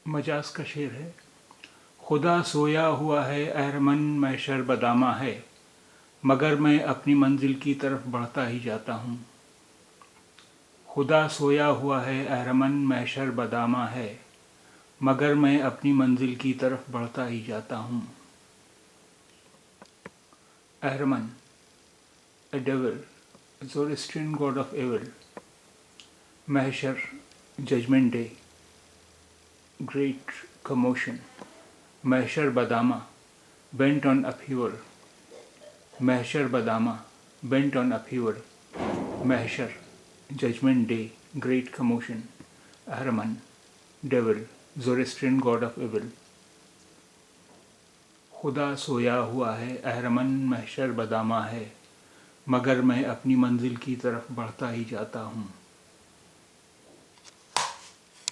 مجاز کا شعر ہے۔ خدا سویا ہوا ہے اہرمن محشر بدامہ ہے، مگر میں اپنی منزل کی طرف بڑھتا ہی جاتا ہوں۔ خدا سویا ہوا ہے اہرمن محشر بدامہ ہے، مگر میں اپنی منزل کی طرف بڑھتا ہی جاتا ہوں۔ اہرمن a devil, Zoroastrian god of evil. Mahshar, judgment day, great commotion. Mahshar Badama, bent on upheaval. Mahshar Badama, bent on upheaval. Mahshar, judgment day, great commotion. Ahriman, devil, Zoroastrian god of evil. خدا سویا ہوا ہے اہرمن محشر بدامہ ہے، مگر میں اپنی منزل کی طرف بڑھتا ہی جاتا ہوں۔